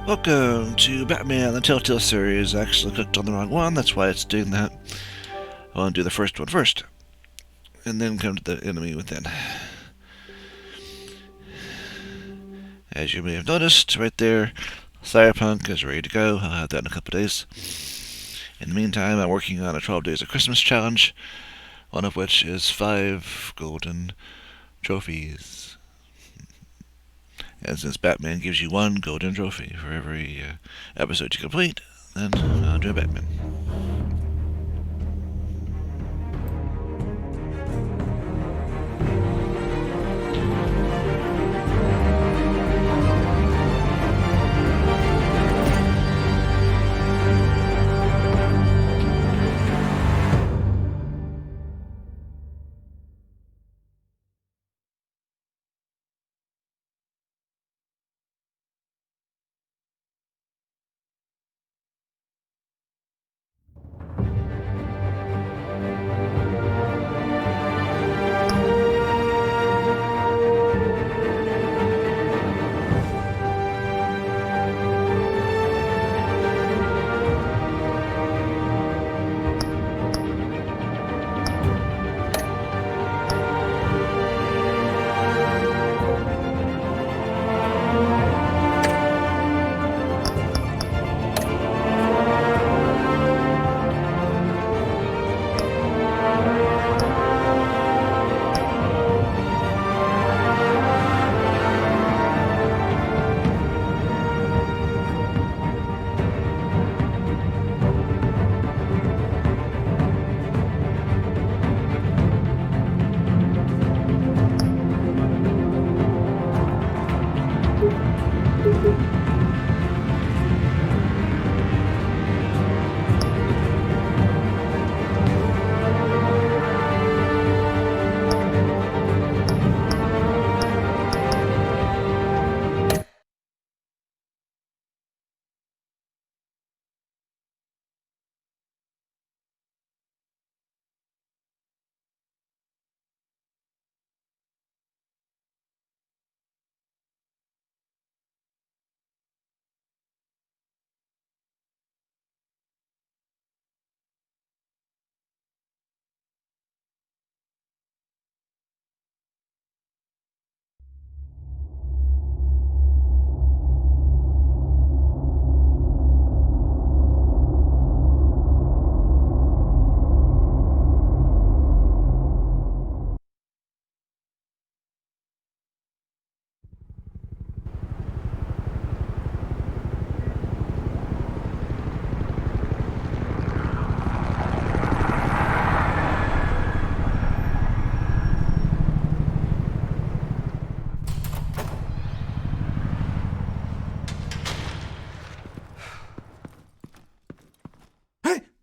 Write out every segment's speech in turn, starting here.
Welcome to Batman the Telltale series. I actually clicked on the wrong one, that's why it's doing that. I want to do the first one first, and then come to the enemy within. As you may have noticed, right there, Cyberpunk is ready to go. I'll have that in a couple days. In the meantime, I'm working on a 12 Days of Christmas challenge, one of which is 5 golden trophies. And since Batman gives you 1 golden trophy for every episode you complete, then I'll do a Batman.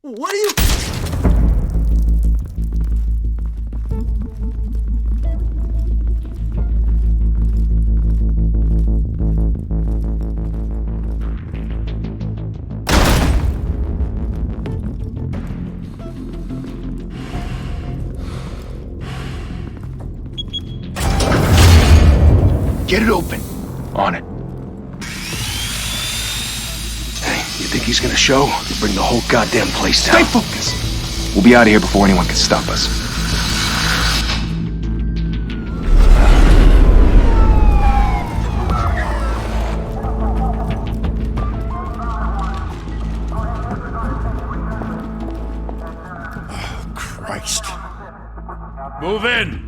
What are you... Get it open. On it. You think he's gonna show? He'll bring the whole goddamn place down. Stay focused! We'll be out of here before anyone can stop us. Oh, Christ. Move in!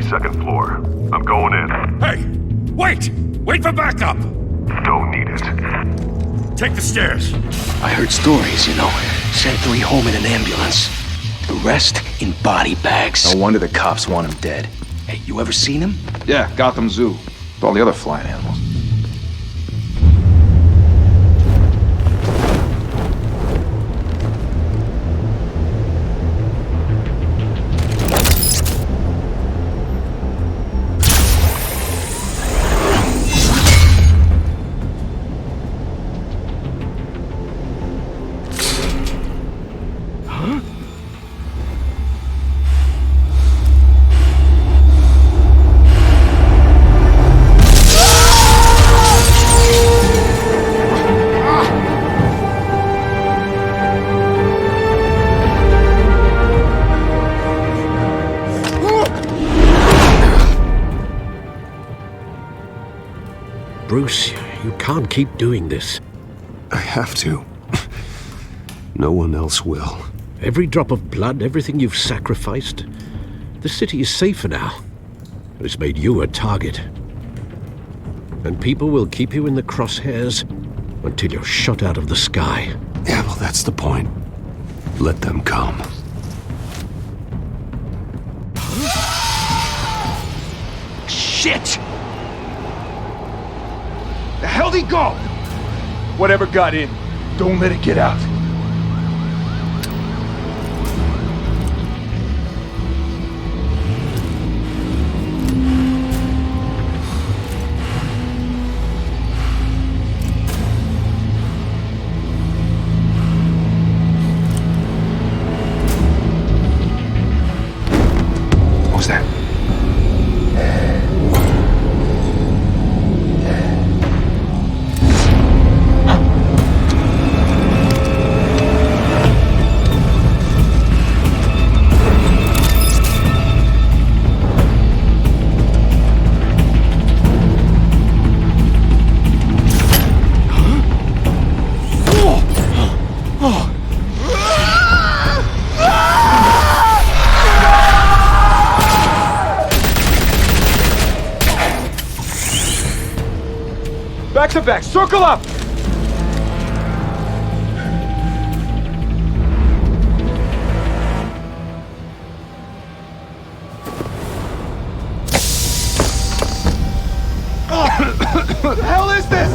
Second floor. I'm going in. Hey! Wait! Wait for backup! Don't need it. Take the stairs. I heard stories, Sent 3 home in an ambulance. The rest in body bags. No wonder the cops want him dead. Hey, you ever seen him? Yeah, Gotham Zoo. With all the other flying animals. Bruce, you can't keep doing this. I have to. No one else will. Every drop of blood, everything you've sacrificed. The city is safer now. It's made you a target. And people will keep you in the crosshairs until you're shot out of the sky. Yeah, well, that's the point. Let them come. Shit! The hell'd he go? Whatever got in, don't let it get out. What was that? Back to back, circle up! What the hell is this?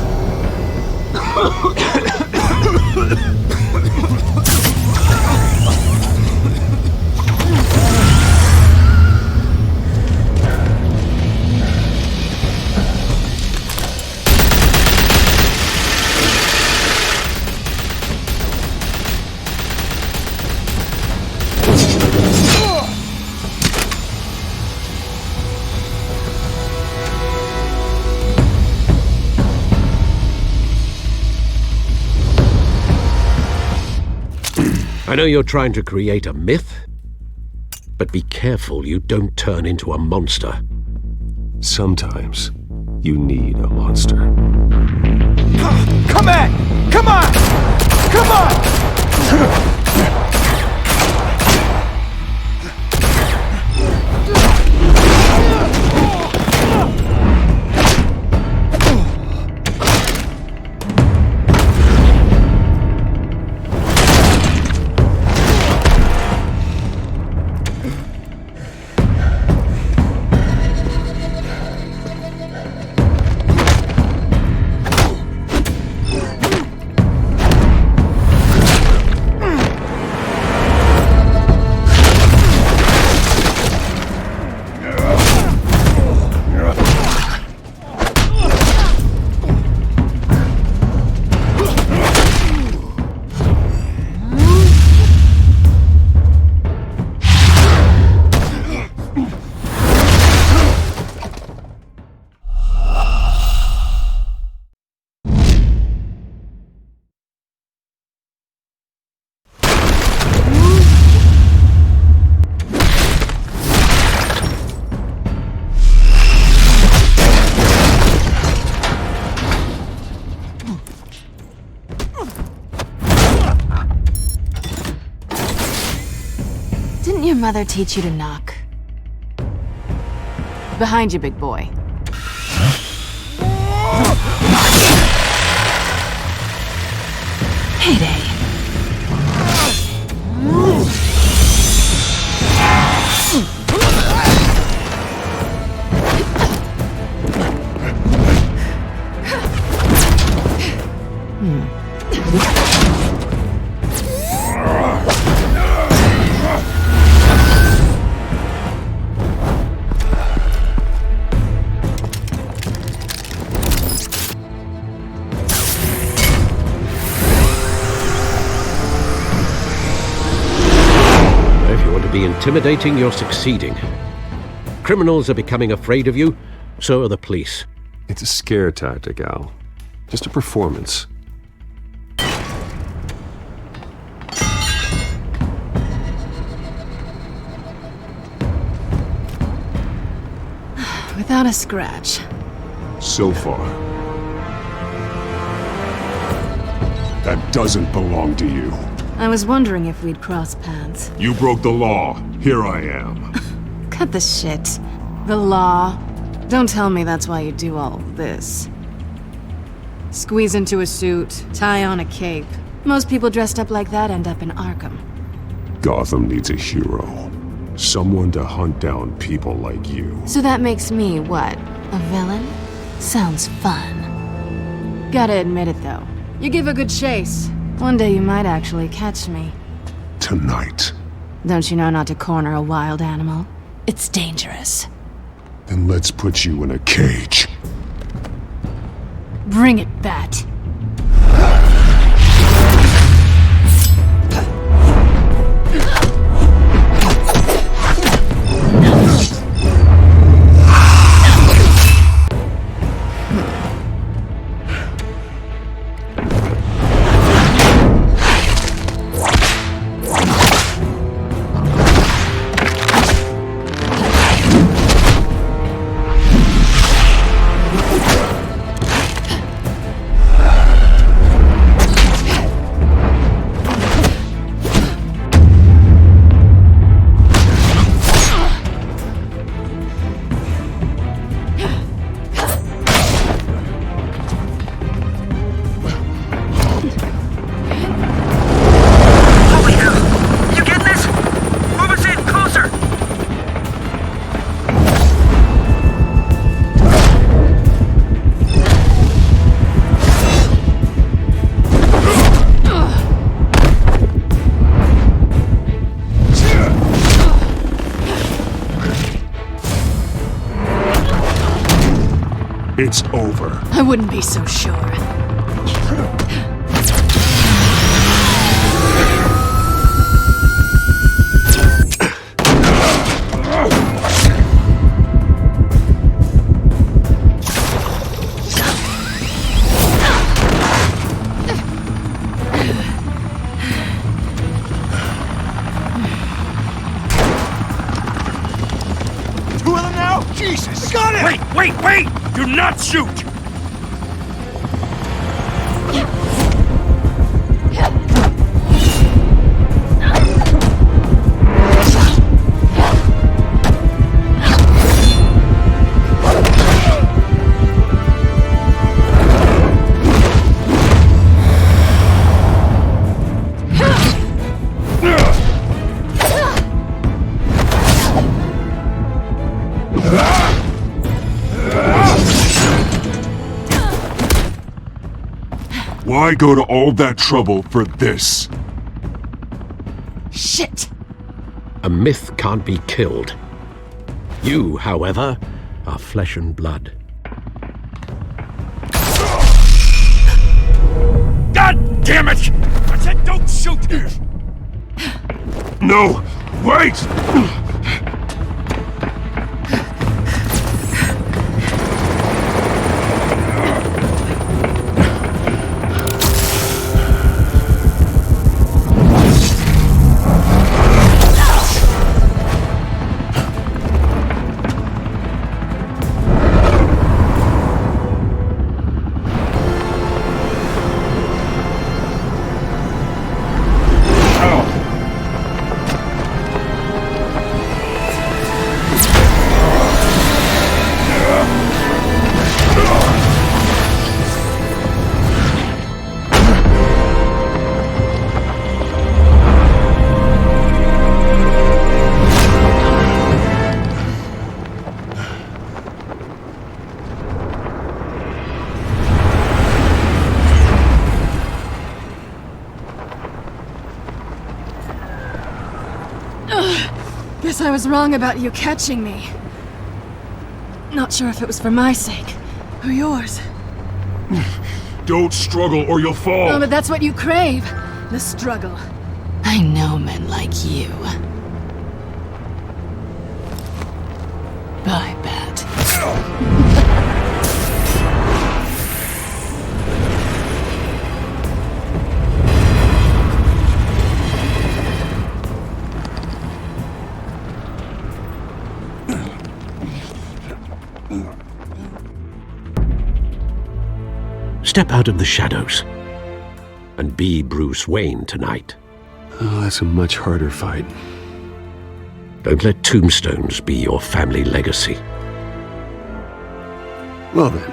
I know you're trying to create a myth, but be careful you don't turn into a monster. Sometimes you need a monster. Come on! Come on! Come on! Didn't your mother teach you to knock? Behind you, big boy. Heyday. be intimidating, you're succeeding. Criminals are becoming afraid of you, so are the police. It's a scare tactic, Al. Just a performance. Without a scratch. So far. That doesn't belong to you. I was wondering if we'd cross paths. You broke the law. Here I am. Cut the shit. The law. Don't tell me that's why you do all this. Squeeze into a suit, tie on a cape. Most people dressed up like that end up in Arkham. Gotham needs a hero. Someone to hunt down people like you. So that makes me, what, a villain? Sounds fun. Gotta admit it, though. You give a good chase. One day you might actually catch me. Tonight. Don't you know not to corner a wild animal? It's dangerous. Then let's put you in a cage. Bring it, Bat. It's over. I wouldn't be so sure. Two of them now? Jesus! Got it! Wait! Do not shoot! Why go to all that trouble for this? Shit! A myth can't be killed. You, however, are flesh and blood. God damn it! I said don't shoot! No! Wait! Guess I was wrong about you catching me. Not sure if it was for my sake, or yours. Don't struggle or you'll fall! Oh, but that's what you crave. The struggle. I know men like you. Step out of the shadows and be Bruce Wayne tonight. Oh, that's a much harder fight. Don't let tombstones be your family legacy. Well then.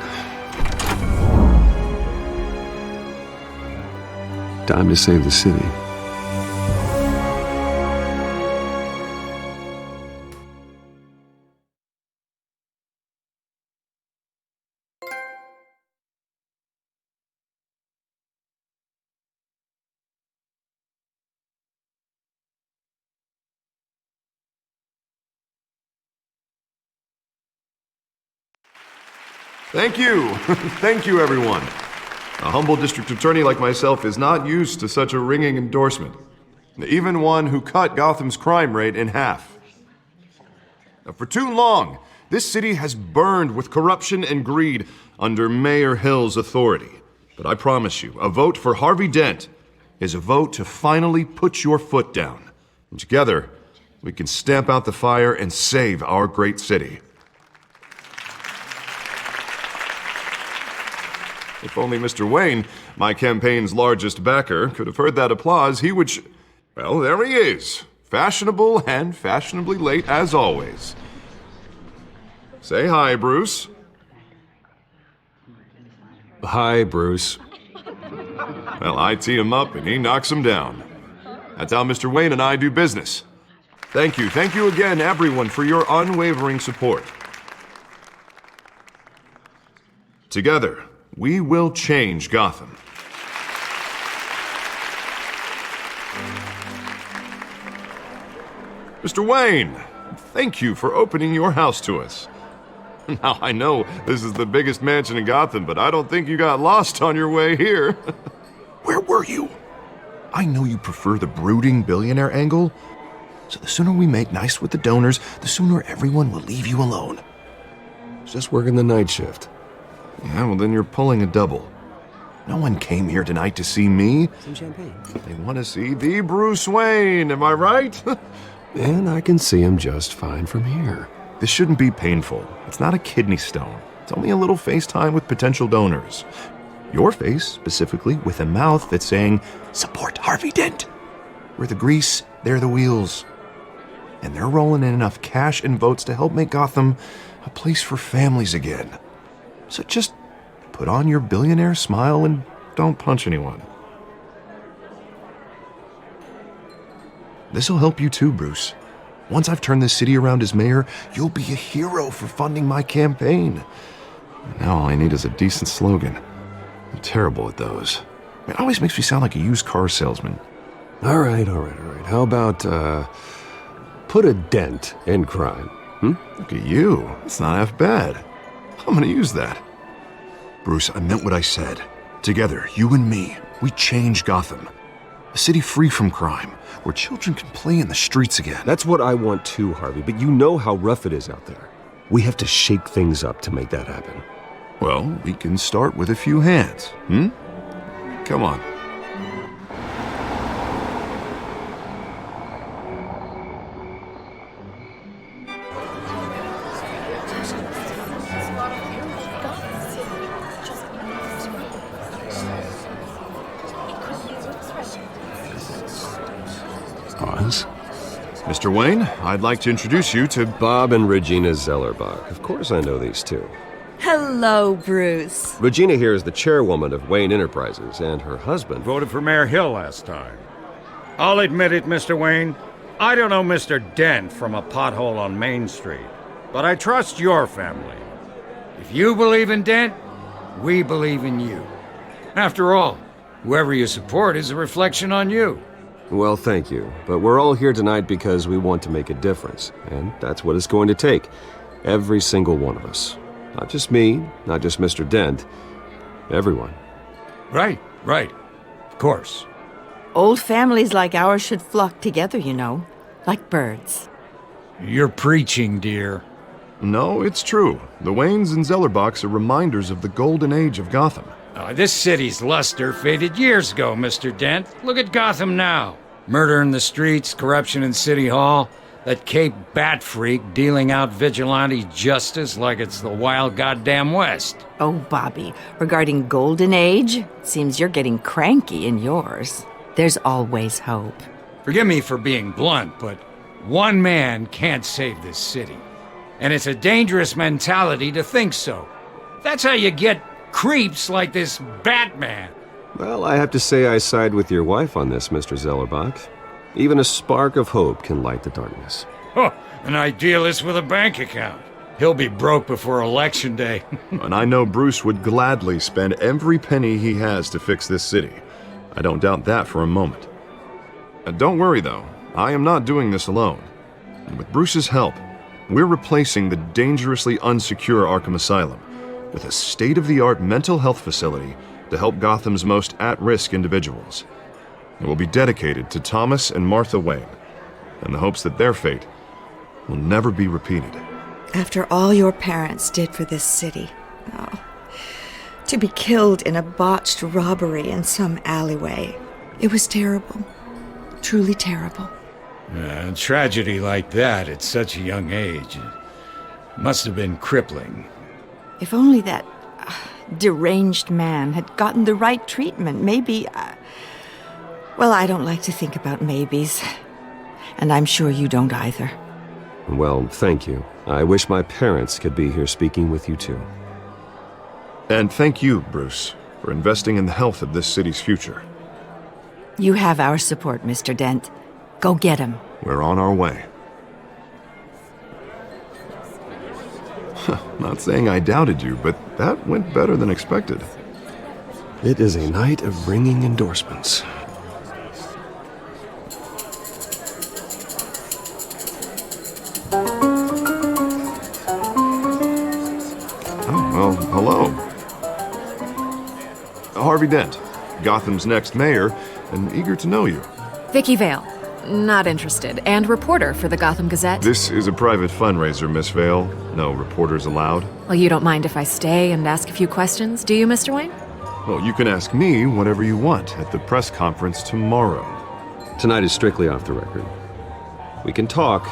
Time to save the city. Thank you. Thank you, everyone. A humble district attorney like myself is not used to such a ringing endorsement. Even one who cut Gotham's crime rate in half. Now, for too long, this city has burned with corruption and greed under Mayor Hill's authority. But I promise you, a vote for Harvey Dent is a vote to finally put your foot down. And together, we can stamp out the fire and save our great city. If only Mr. Wayne, my campaign's largest backer, could have heard that applause, he would well, there he is. Fashionable and fashionably late as always. Say hi, Bruce. Hi, Bruce. Well, I tee him up and he knocks him down. That's how Mr. Wayne and I do business. Thank you again, everyone, for your unwavering support. Together, we will change Gotham. Mr. Wayne, thank you for opening your house to us. Now, I know this is the biggest mansion in Gotham, but I don't think you got lost on your way here. Where were you? I know you prefer the brooding billionaire angle, so the sooner we make nice with the donors, the sooner everyone will leave you alone. Just working the night shift. Yeah, well, then you're pulling a double. No one came here tonight to see me. Some champagne. They want to see the Bruce Wayne, am I right? And I can see him just fine from here. This shouldn't be painful. It's not a kidney stone. It's only a little FaceTime with potential donors. Your face, specifically, with a mouth that's saying, support Harvey Dent. We're the grease, they're the wheels. And they're rolling in enough cash and votes to help make Gotham a place for families again. So just put on your billionaire smile and don't punch anyone. This'll help you too, Bruce. Once I've turned this city around as mayor, you'll be a hero for funding my campaign. Now all I need is a decent slogan. I'm terrible at those. It always makes me sound like a used car salesman. All right. How about, put a dent in crime? Look at you. It's not half bad. I'm gonna use that. Bruce, I meant what I said. Together, you and me, we change Gotham. A city free from crime, where children can play in the streets again. That's what I want too, Harvey, but you know how rough it is out there. We have to shake things up to make that happen. Well, we can start with a few hands, Come on. Oz? Mr. Wayne, I'd like to introduce you to Bob and Regina Zellerbach. Of course I know these two. Hello, Bruce. Regina here is the chairwoman of Wayne Enterprises, and her husband Voted for Mayor Hill last time. I'll admit it, Mr. Wayne. I don't know Mr. Dent from a pothole on Main Street, but I trust your family. If you believe in Dent, we believe in you. After all, whoever you support is a reflection on you. Well, thank you. But we're all here tonight because we want to make a difference. And that's what it's going to take. Every single one of us. Not just me, not just Mr. Dent. Everyone. Right. Of course. Old families like ours should flock together, you know, like birds. You're preaching, dear. No, it's true. The Waynes and Zellerbachs are reminders of the golden age of Gotham. This city's luster faded years ago, Mr. Dent. Look at Gotham now. Murder in the streets, corruption in City Hall. That Cape Bat freak dealing out vigilante justice like it's the wild goddamn West. Oh, Bobby, regarding Golden Age, seems you're getting cranky in yours. There's always hope. Forgive me for being blunt, but one man can't save this city. And it's a dangerous mentality to think so. That's how you get creeps like this Batman. Well, I have to say I side with your wife on this, Mr. Zellerbach. Even a spark of hope can light the darkness. Huh, an idealist with a bank account. He'll be broke before Election Day. And I know Bruce would gladly spend every penny he has to fix this city. I don't doubt that for a moment. Don't worry, though. I am not doing this alone. And with Bruce's help, we're replacing the dangerously unsecure Arkham Asylum with a state-of-the-art mental health facility to help Gotham's most at-risk individuals. It will be dedicated to Thomas and Martha Wayne, in the hopes that their fate will never be repeated. After all your parents did for this city, to be killed in a botched robbery in some alleyway, it was terrible. Truly terrible. A tragedy like that at such a young age must have been crippling. If only that deranged man had gotten the right treatment, maybe... Well, I don't like to think about maybes. And I'm sure you don't either. Well, thank you. I wish my parents could be here speaking with you too. And thank you, Bruce, for investing in the health of this city's future. You have our support, Mr. Dent. Go get him. We're on our way. Not saying I doubted you, but that went better than expected. It is a night of ringing endorsements. Well, hello. Harvey Dent, Gotham's next mayor, and eager to know you. Vicky Vale, not interested, and reporter for the Gotham Gazette. This is a private fundraiser, Miss Vale. No reporters allowed. Well, you don't mind if I stay and ask a few questions, do you, Mr. Wayne? Well, you can ask me whatever you want at the press conference tomorrow. Tonight is strictly off the record. We can talk,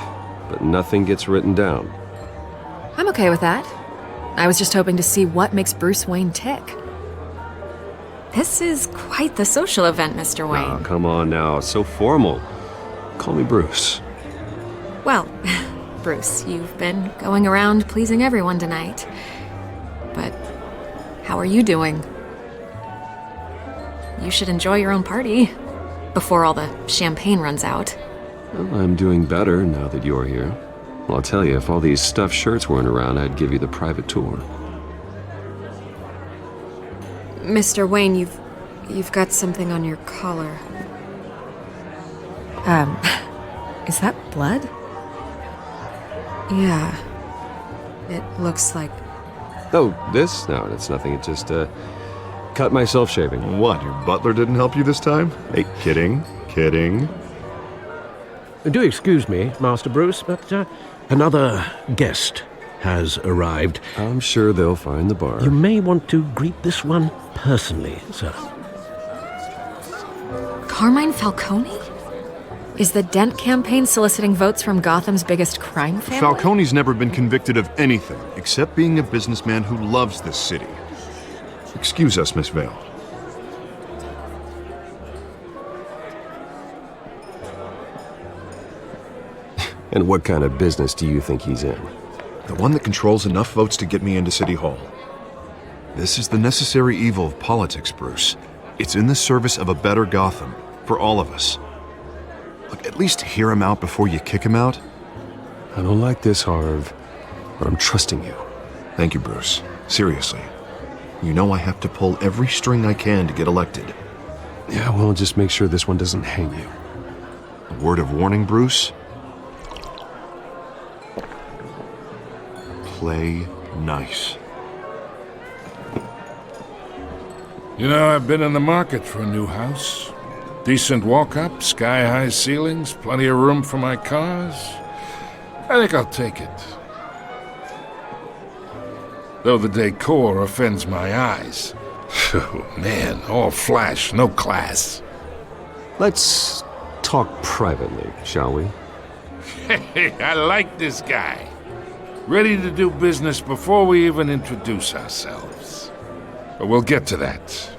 but nothing gets written down. I'm okay with that. I was just hoping to see what makes Bruce Wayne tick. This is quite the social event, Mr. Wayne. Oh, come on now. So formal. Call me Bruce. Well, Bruce, you've been going around pleasing everyone tonight. But how are you doing? You should enjoy your own party before all the champagne runs out. Well, I'm doing better now that you're here. I'll tell you, if all these stuffed shirts weren't around, I'd give you the private tour. Mr. Wayne, you've got something on your collar. Is that blood? Yeah. It looks like... Oh, this? No, it's nothing. It just, cut myself shaving. What, your butler didn't help you this time? Hey, kidding. Do excuse me, Master Bruce, but another guest has arrived. I'm sure they'll find the bar. You may want to greet this one personally, sir. Carmine Falcone? Is the Dent campaign soliciting votes from Gotham's biggest crime family? Falcone's never been convicted of anything except being a businessman who loves this city. Excuse us, Miss Vale. And what kind of business do you think he's in? The one that controls enough votes to get me into City Hall. This is the necessary evil of politics, Bruce. It's in the service of a better Gotham, for all of us. Look, at least hear him out before you kick him out. I don't like this, Harv, but I'm trusting you. Thank you, Bruce. Seriously. You know I have to pull every string I can to get elected. Yeah, well, just make sure this one doesn't hang you. A word of warning, Bruce? Play nice. You know, I've been in the market for a new house. Decent walk-up, sky-high ceilings, plenty of room for my cars. I think I'll take it. Though the decor offends my eyes. Oh, man, all flash, no class. Let's talk privately, shall we? Hey, I like this guy. Ready to do business before we even introduce ourselves. But we'll get to that.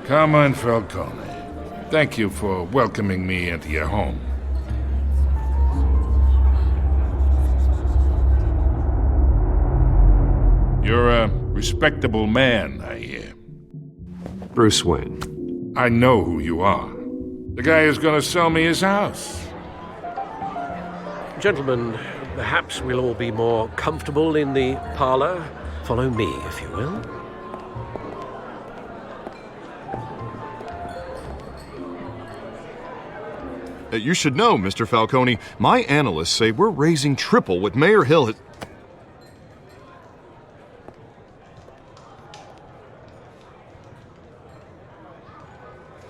Carmine Falcone, thank you for welcoming me into your home. You're a respectable man, I hear. Bruce Wayne. I know who you are. The guy who's gonna sell me his house. Gentlemen, perhaps we'll all be more comfortable in the parlor. Follow me, if you will. You should know, Mr. Falcone, my analysts say we're raising triple what Mayor Hill has...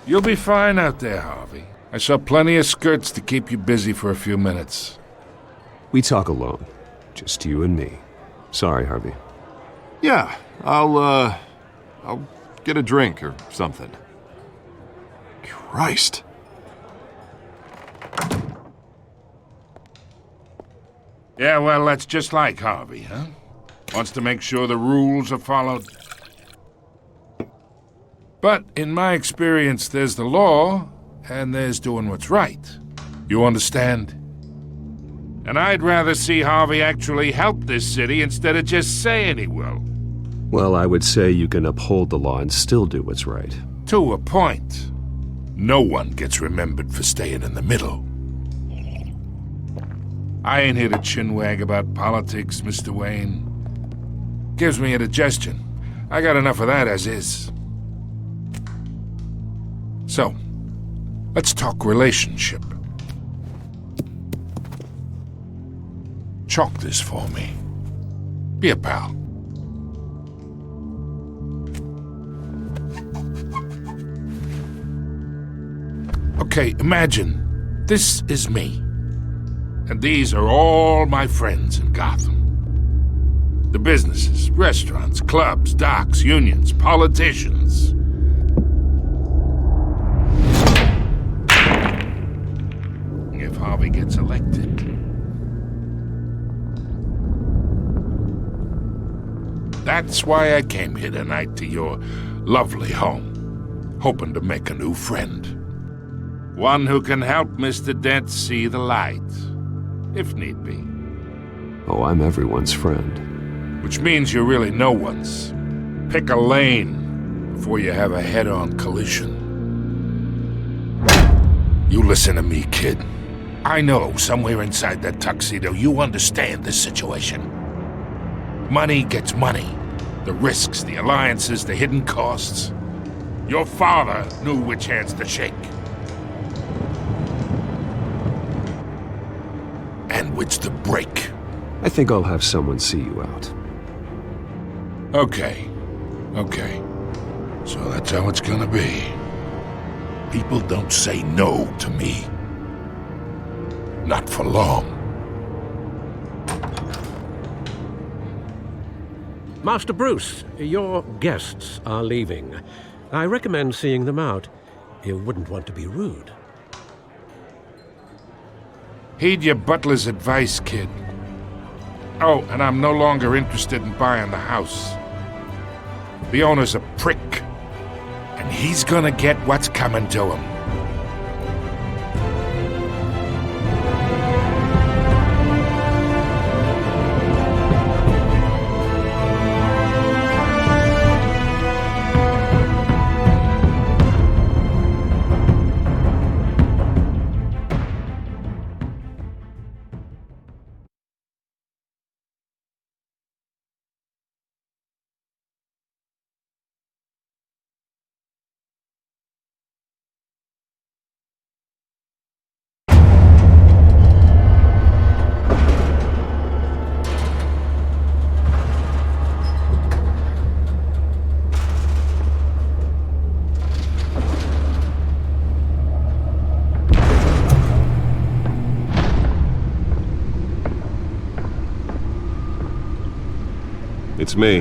You'll be fine out there, Harvey. I saw plenty of skirts to keep you busy for a few minutes. We talk alone. Just you and me. Sorry, Harvey. Yeah, I'll get a drink or something. Christ. Yeah, well, that's just like Harvey, huh? Wants to make sure the rules are followed. But in my experience, there's the law, and there's doing what's right. You understand? And I'd rather see Harvey actually help this city instead of just saying he will. Well, I would say you can uphold the law and still do what's right. To a point. No one gets remembered for staying in the middle. I ain't here to chinwag about politics, Mr. Wayne. Gives me indigestion. I got enough of that as is. So, let's talk relationship. Chalk this for me. Be a pal. Okay, imagine this is me. And these are all my friends in Gotham. The businesses, restaurants, clubs, docks, unions, politicians. If Harvey gets elected, that's why I came here tonight to your lovely home, hoping to make a new friend. One who can help Mr. Dent see the light, if need be. Oh, I'm everyone's friend. Which means you're really no one's. Pick a lane before you have a head-on collision. You listen to me, kid. I know somewhere inside that tuxedo you understand this situation. Money gets money. The risks, the alliances, the hidden costs. Your father knew which hands to shake. And which to break. I think I'll have someone see you out. Okay. So that's how it's gonna be. People don't say no to me. Not for long. Master Bruce, your guests are leaving. I recommend seeing them out. You wouldn't want to be rude. Heed your butler's advice, kid. Oh, and I'm no longer interested in buying the house. The owner's a prick, and he's gonna get what's coming to him. It's me.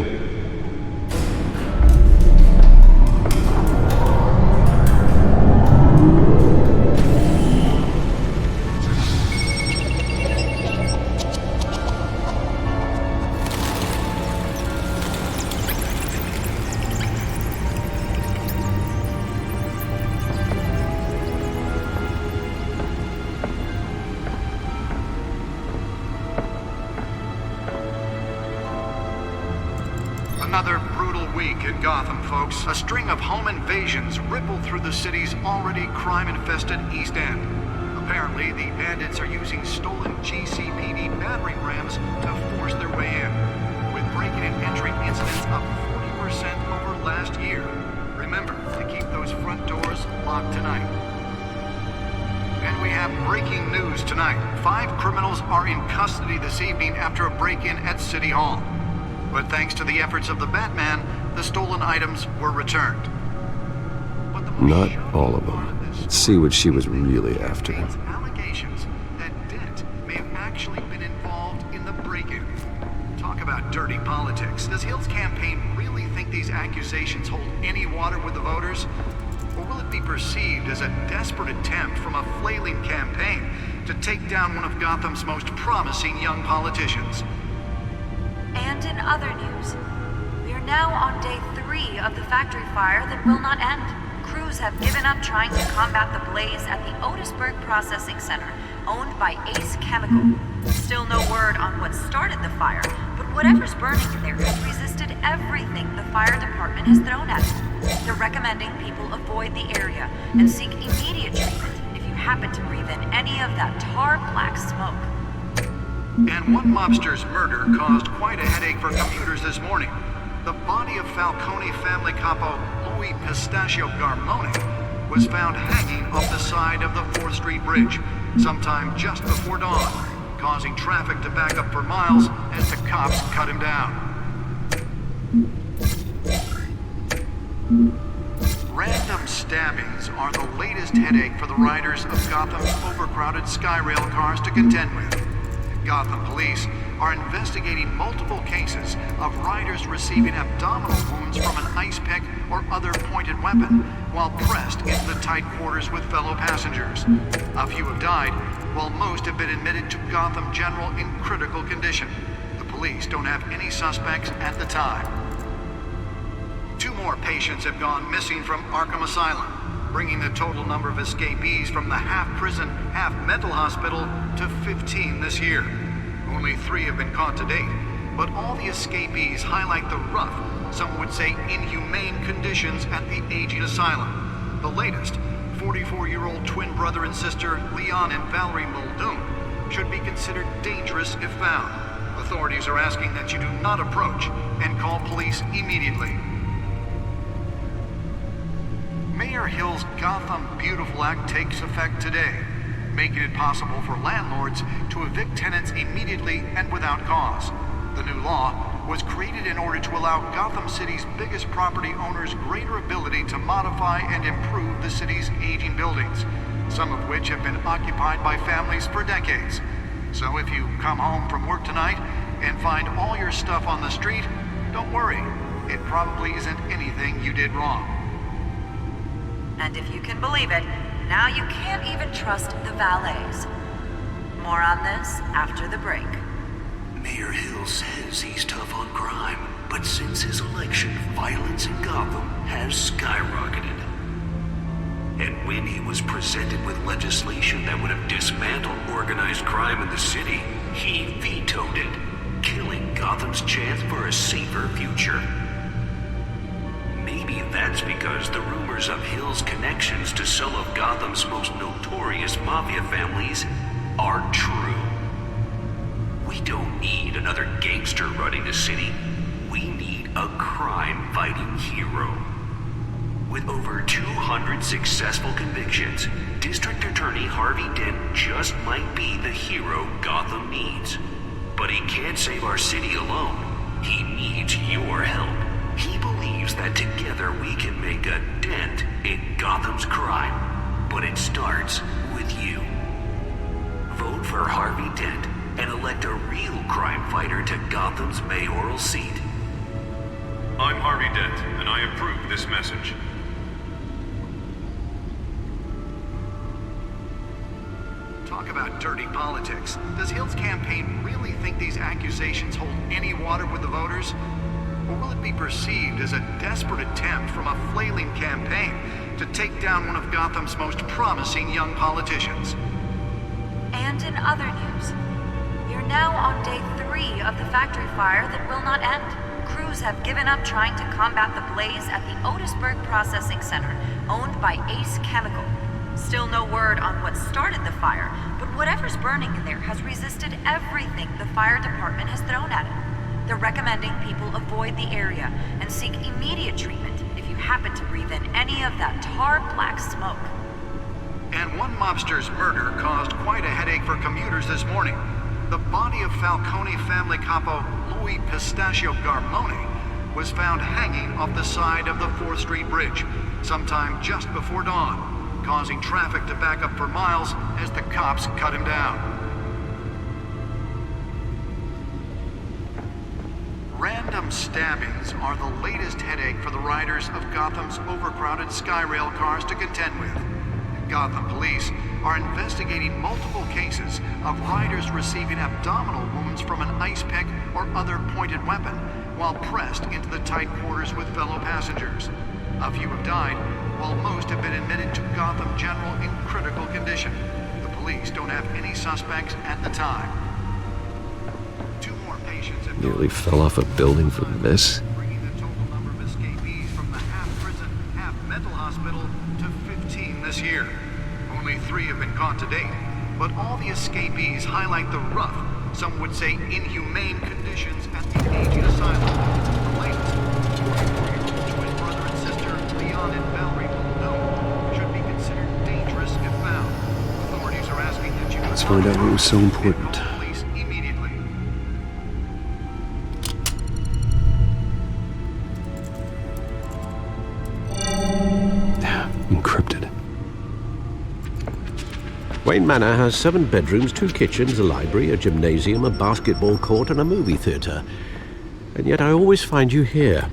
week in Gotham, folks. A string of home invasions rippled through the city's already crime-infested East End. Apparently, the bandits are using stolen GCPD battering rams to force their way in, with break-in and entry incidents up 40% over last year. Remember to keep those front doors locked tonight. And we have breaking news tonight. 5 criminals are in custody this evening after a break-in at City Hall. But thanks to the efforts of the Batman, the stolen items were returned. Not all of them. Let's see what she was really after. Allegations that Dent may have actually been involved in the break-in. Talk about dirty politics. Does Hill's campaign really think these accusations hold any water with the voters? Or will it be perceived as a desperate attempt from a flailing campaign to take down one of Gotham's most promising young politicians? And in other news, we are now on day 3 of the factory fire that will not end. Crews have given up trying to combat the blaze at the Otisburg Processing Center, owned by Ace Chemical. Still no word on what started the fire, but whatever's burning in there has resisted everything the fire department has thrown at it. They're recommending people avoid the area and seek immediate treatment if you happen to breathe in any of that tar black smoke. And one mobster's murder caused quite a headache for commuters this morning. The body of Falcone family capo Louis Pistachio Garmone was found hanging off the side of the 4th Street Bridge sometime just before dawn, causing traffic to back up for miles as the cops cut him down. Random stabbings are the latest headache for the riders of Gotham's overcrowded Skyrail cars to contend with. Gotham police are investigating multiple cases of riders receiving abdominal wounds from an ice pick or other pointed weapon while pressed into the tight quarters with fellow passengers. A few have died, while most have been admitted to Gotham General in critical condition. The police don't have any suspects at the time. 2 more patients have gone missing from Arkham Asylum, bringing the total number of escapees from the half-prison, half-mental hospital to 15 this year. Only 3 have been caught to date, but all the escapees highlight the rough, some would say inhumane conditions at the aging asylum. The latest, 44-year-old twin brother and sister Leon and Valerie Muldoon, should be considered dangerous if found. Authorities are asking that you do not approach and call police immediately. Mayor Hill's Gotham Beautiful Act takes effect today, making it possible for landlords to evict tenants immediately and without cause. The new law was created in order to allow Gotham City's biggest property owners greater ability to modify and improve the city's aging buildings, some of which have been occupied by families for decades. So if you come home from work tonight and find all your stuff on the street, don't worry. It probably isn't anything you did wrong. And if you can believe it, now you can't even trust the valets. More on this after the break. Mayor Hill says he's tough on crime, but since his election, violence in Gotham has skyrocketed. And when he was presented with legislation that would have dismantled organized crime in the city, he vetoed it, killing Gotham's chance for a safer future. Maybe that's because the rumors of Hill's connections to some of Gotham's most notorious mafia families are true. We don't need another gangster running the city. We need a crime-fighting hero. With over 200 successful convictions, District Attorney Harvey Dent just might be the hero Gotham needs. But he can't save our city alone. He needs your help. He believes that together we can make a dent in Gotham's crime. But it starts with you. Vote for Harvey Dent and elect a real crime fighter to Gotham's mayoral seat. I'm Harvey Dent, and I approve this message. Talk about dirty politics. Does Hill's campaign really think these accusations hold any water with the voters? Or will it be perceived as a desperate attempt from a flailing campaign to take down one of Gotham's most promising young politicians? And in other news, we are now on day 3 of the factory fire that will not end. Crews crews have given up trying to combat the blaze at the Otisburg Processing Center, owned by Ace Chemical. Still no word on what started the fire, but whatever's burning in there has resisted everything the fire department has thrown at it. They're recommending people avoid the area and seek immediate treatment if you happen to breathe in any of that tar black smoke. And one mobster's murder caused quite a headache for commuters this morning. The body of Falcone family capo Louis Pistachio Garmone was found hanging off the side of the 4th Street Bridge sometime just before dawn, causing traffic to back up for miles as the cops cut him down. Random stabbings are the latest headache for the riders of Gotham's overcrowded Skyrail cars to contend with. Gotham police are investigating multiple cases of riders receiving abdominal wounds from an ice pick or other pointed weapon while pressed into the tight quarters with fellow passengers. A few have died, while most have been admitted to Gotham General in critical condition. The police don't have any suspects at the time. 2 more patients have Nearly fell off a building for this. bringing the total number of escapees from the half-prison, half-mental hospital to 15 this year. Only 3 have been caught to date, but all the escapees highlight the rough, some would say inhumane conditions at the aging asylum. The latest, 44-year-old twin brother and sister, Leon and Valerie Muldoon, should be considered dangerous if found. Authorities are asking that you Let's find out what was so important. police immediately. Encrypted. Wayne Manor has 7 bedrooms, 2 kitchens, a library, a gymnasium, a basketball court, and a movie theater. And yet I always find you here,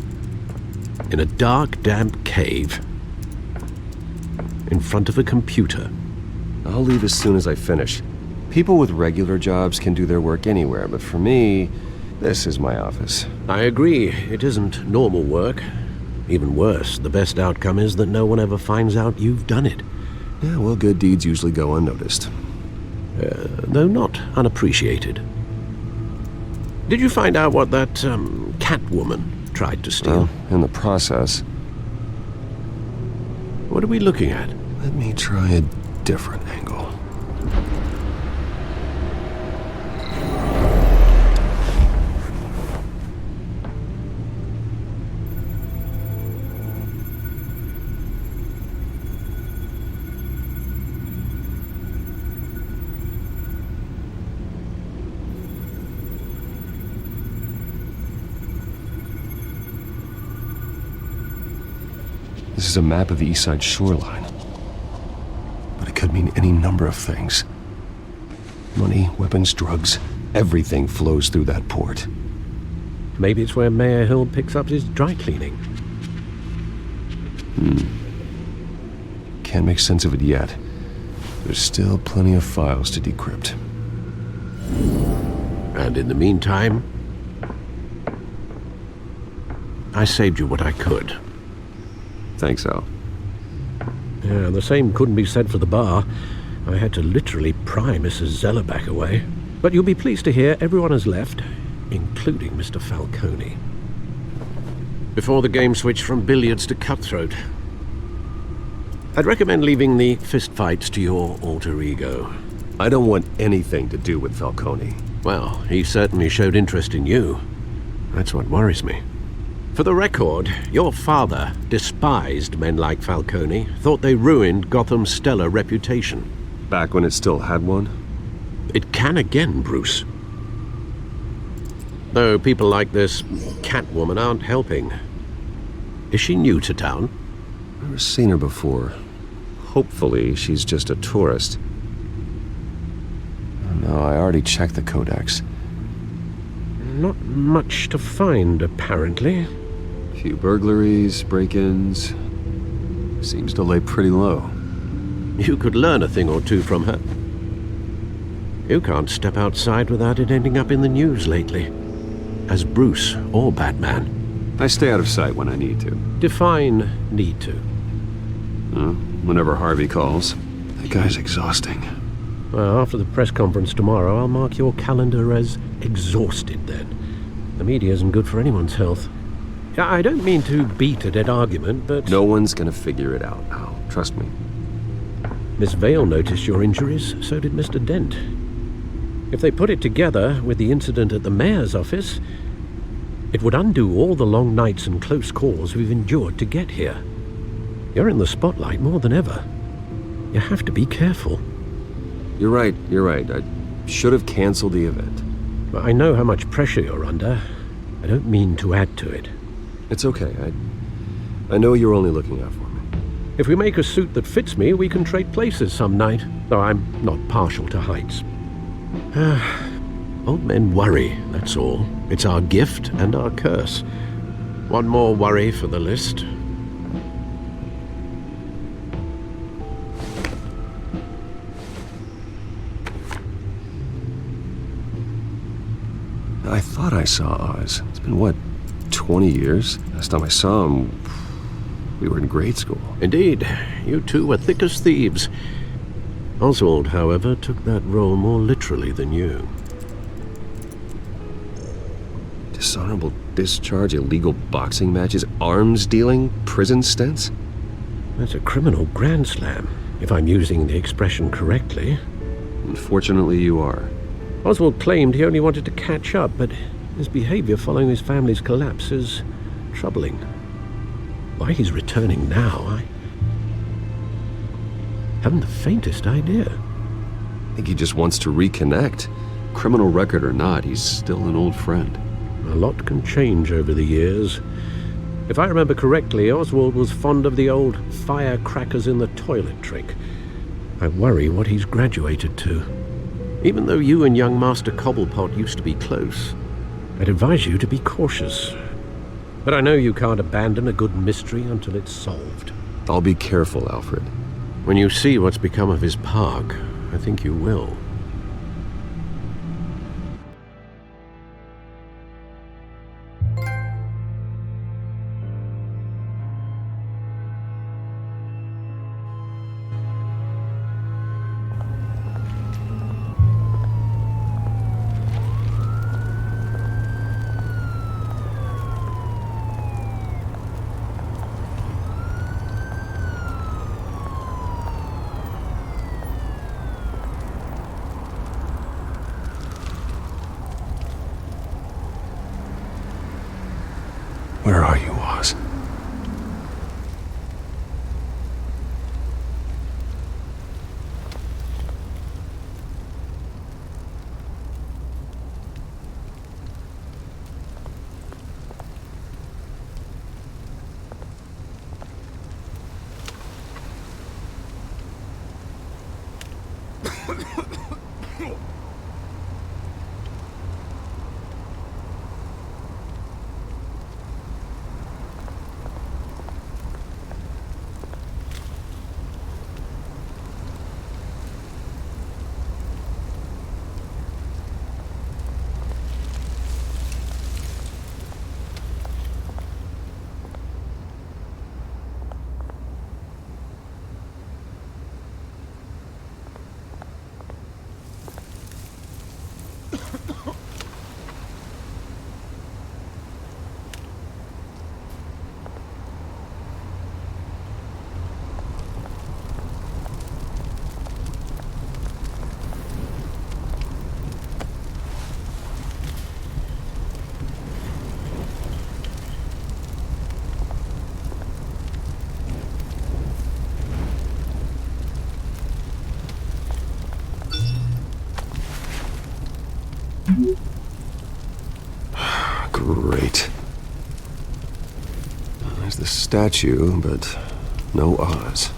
in a dark, damp cave, in front of a computer. I'll leave as soon as I finish. People with regular jobs can do their work anywhere, but for me, this is my office. I agree, it isn't normal work. Even worse, the best outcome is that no one ever finds out you've done it. Yeah, well, good deeds usually go unnoticed. Though not unappreciated. Did you find out what that, Catwoman tried to steal? Well, in the process. What are we looking at? Let me try a different angle. This is a map of the East Side shoreline. But it could mean any number of things. Money, weapons, drugs, everything flows through that port. Maybe it's where Mayor Hill picks up his dry cleaning. Can't make sense of it yet. There's still plenty of files to decrypt. And in the meantime, I saved you what I could. Thanks, Al. Yeah, the same couldn't be said for the bar. I had to literally pry Mrs. Zellerback away. But you'll be pleased to hear everyone has left, including Mr. Falcone. Before the game switched from billiards to cutthroat. I'd recommend leaving the fistfights to your alter ego. I don't want anything to do with Falcone. Well, he certainly showed interest in you. That's what worries me. For the record, your father despised men like Falcone, thought they ruined Gotham's stellar reputation. Back when it still had one? It can again, Bruce. Though people like this Catwoman aren't helping. Is she new to town? Never seen her before. Hopefully, she's just a tourist. No, I already checked the codex. Not much to find, apparently. Few burglaries, break-ins. Seems to lay pretty low. You could learn a thing or two from her. You can't step outside without it ending up in the news lately. As Bruce or Batman. I stay out of sight when I need to. Define need to. Whenever Harvey calls. That guy's exhausting. Well, after the press conference tomorrow, I'll mark your calendar as exhausted then. The media isn't good for anyone's health. I don't mean to beat a dead argument, but... No one's gonna figure it out, Al. Trust me. Miss Vale noticed your injuries, so did Mr. Dent. If they put it together with the incident at the mayor's office, it would undo all the long nights and close calls we've endured to get here. You're in the spotlight more than ever. You have to be careful. You're right. I should have canceled the event. I know how much pressure you're under. I don't mean to add to it. It's okay. I know you're only looking out for me. If we make a suit that fits me, we can trade places some night, though I'm not partial to heights. Old men worry, that's all. It's our gift and our curse. One more worry for the list. I thought I saw Oz. It's been, what, 20 years? Last time I saw him, we were in grade school. Indeed. You two were thick as thieves. Oswald, however, took that role more literally than you. Dishonorable discharge, illegal boxing matches, arms dealing, prison stints? That's a criminal grand slam, if I'm using the expression correctly. Unfortunately, you are. Oswald claimed he only wanted to catch up, but his behavior following his family's collapse is troubling. Why he's returning now, I haven't the faintest idea. I think he just wants to reconnect. Criminal record or not, he's still an old friend. A lot can change over the years. If I remember correctly, Oswald was fond of the old firecrackers in the toilet trick. I worry what he's graduated to. Even though you and young Master Cobblepot used to be close, I'd advise you to be cautious. But I know you can't abandon a good mystery until it's solved. I'll be careful, Alfred. When you see what's become of his park, I think you will. Where are you, Oz? Great. There's the statue, but no Oz.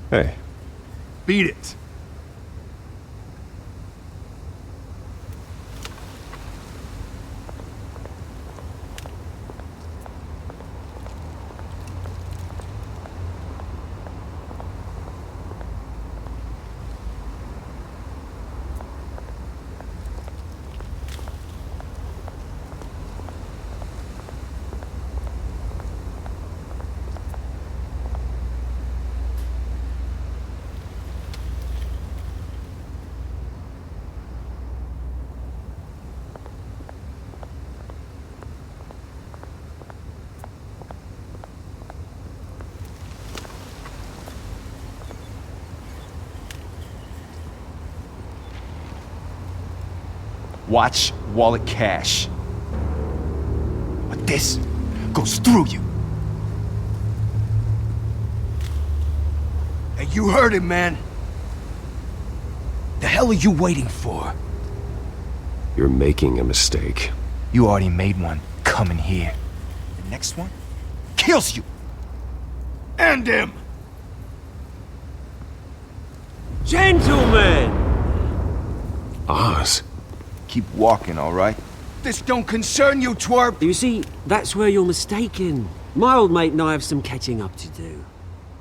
Hey. Beat it. Watch wallet cash. But this goes through you. Hey, you heard it, man. The hell are you waiting for? You're making a mistake. You already made one coming here. The next one kills you. And him. Gentlemen! Oz. Keep walking, all right? This don't concern you, twerp! You see, that's where you're mistaken. My old mate and I have some catching up to do.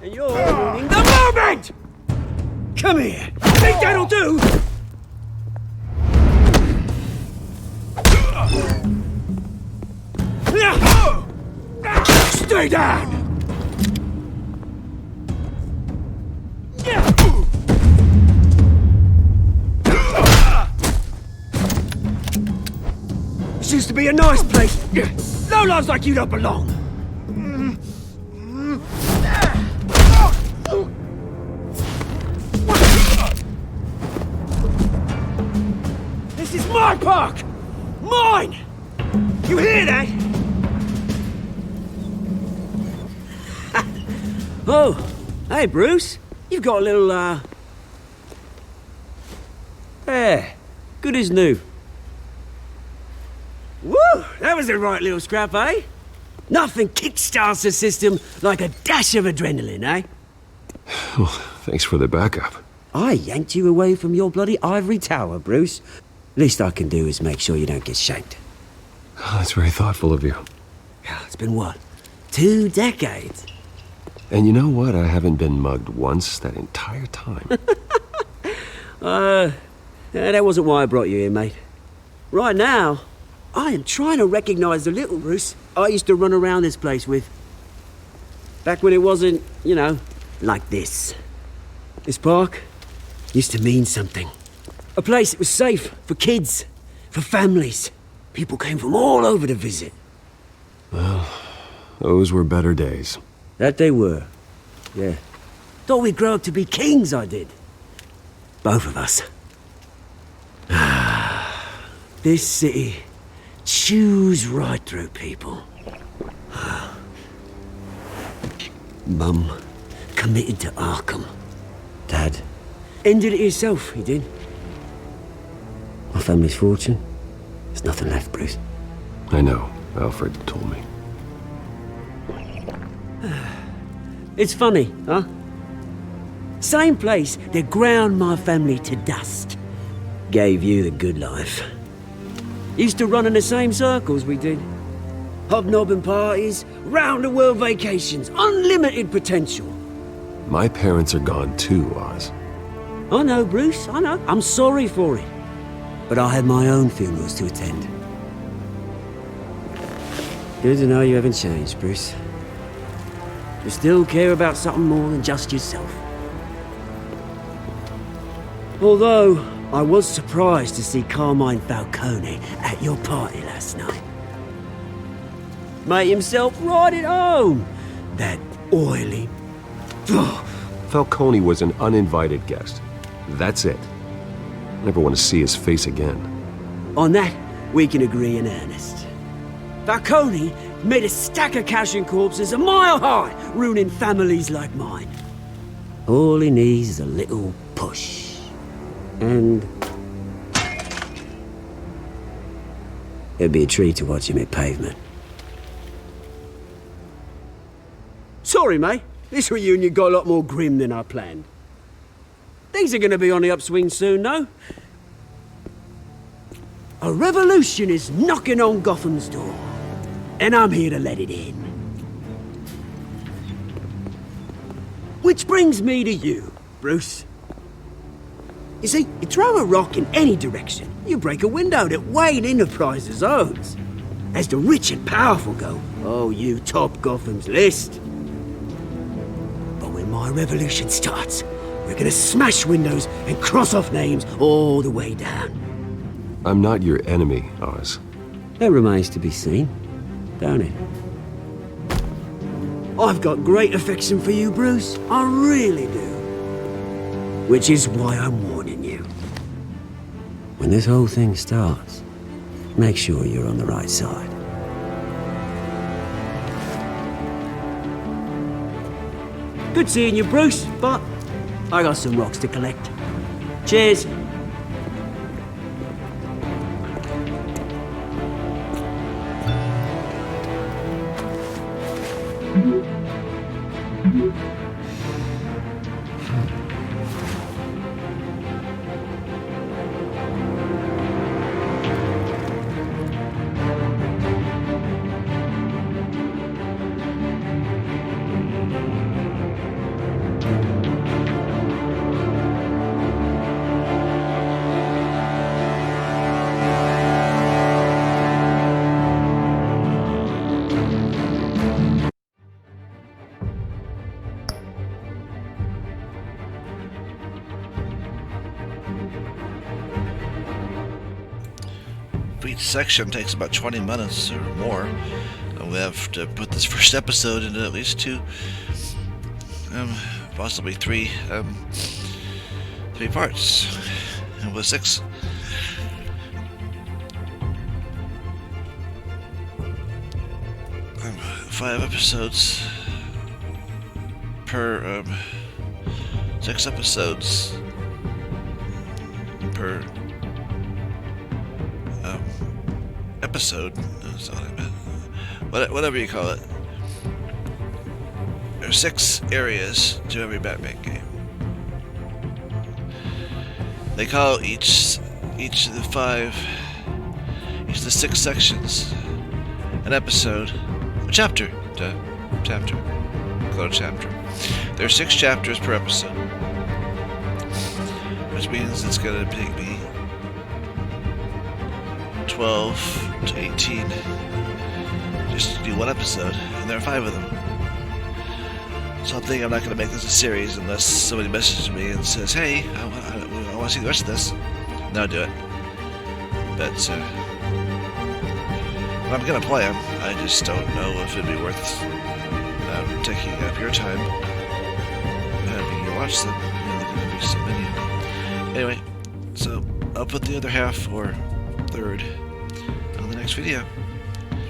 And you're ruining the moment! Come here! Think that'll do? Stay down! This used to be a nice place. No lives like you don't belong. This is my park! Mine! You hear that? Oh, hey Bruce. You've got a little, There. Good as new. Woo! That was a right little scrap, eh? Nothing kickstarts the system like a dash of adrenaline, eh? Well, thanks for the backup. I yanked you away from your bloody ivory tower, Bruce. Least I can do is make sure you don't get shanked. Oh, that's very thoughtful of you. Yeah, it's been what? 2 decades? And you know what? I haven't been mugged once that entire time. That wasn't why I brought you here, mate. Right now, I am trying to recognize the little Bruce I used to run around this place with. Back when it wasn't, you know, like this. This park used to mean something. A place that was safe for kids, for families. People came from all over to visit. Well, those were better days. That they were. Yeah. Thought we'd grow up to be kings, I did. Both of us. This city chews right through people. Mum committed to Arkham. Dad ended it himself, he did. My family's fortune. There's nothing left, Bruce. I know. Alfred told me. It's funny, huh? Same place that ground my family to dust. Gave you the good life. Used to run in the same circles we did. Hobnobbing parties, round-the-world vacations, unlimited potential. My parents are gone too, Oz. I know, Bruce, I know. I'm sorry for it. But I had my own funerals to attend. Good to know you haven't changed, Bruce. You still care about something more than just yourself. Although, I was surprised to see Carmine Falcone at your party last night. Made himself right at home. That oily... Falcone was an uninvited guest. That's it. Never want to see his face again. On that, we can agree in earnest. Falcone made a stack of cash and corpses a mile high, ruining families like mine. All he needs is a little push. And... it'd be a treat to watch him hit pavement. Sorry, mate. This reunion got a lot more grim than I planned. Things are gonna be on the upswing soon, no? A revolution is knocking on Gotham's door. And I'm here to let it in. Which brings me to you, Bruce. You see, you throw a rock in any direction, you break a window that Wayne Enterprises owns. As the rich and powerful go, oh, you top Gotham's list. But when my revolution starts, we're gonna smash windows and cross off names all the way down. I'm not your enemy, Oz. That remains to be seen, don't it? I've got great affection for you, Bruce. I really do. Which is why I'm warning you. When this whole thing starts, make sure you're on the right side. Good seeing you, Bruce, but I got some rocks to collect. Cheers. Each section takes about 20 minutes or more. And we have to put this first episode into at least two, possibly three parts. And with 6. Five episodes per 6 episodes per episode. That's not what I meant. Whatever you call it. There are 6 areas to every Batman game. They call each of the 6 sections an episode, a chapter. Chapter. Called a chapter. There are 6 chapters per episode, which means it's gonna take me 12 to 18 just to do one episode, and there are 5 of them. So I'm thinking I'm not going to make this a series unless somebody messages me and says, hey, I want to see the rest of this. Then I'll do it. But I'm going to play them. I just don't know if it'd be worth taking up your time having you watch them. There are going to be so many of them. Anyway, so I'll put the other half or third on the next video.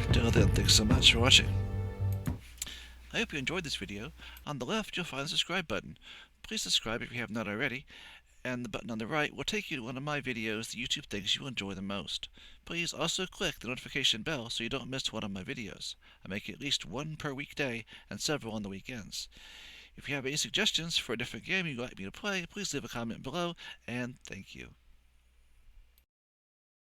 Until then, thanks so much for watching. I hope you enjoyed this video. On the left, you'll find the subscribe button. Please subscribe if you have not already, and the button on the right will take you to one of my videos that YouTube thinks you will enjoy the most. Please also click the notification bell so you don't miss one of my videos. I make at least one per weekday and several on the weekends. If you have any suggestions for a different game you'd like me to play, please leave a comment below, and thank you.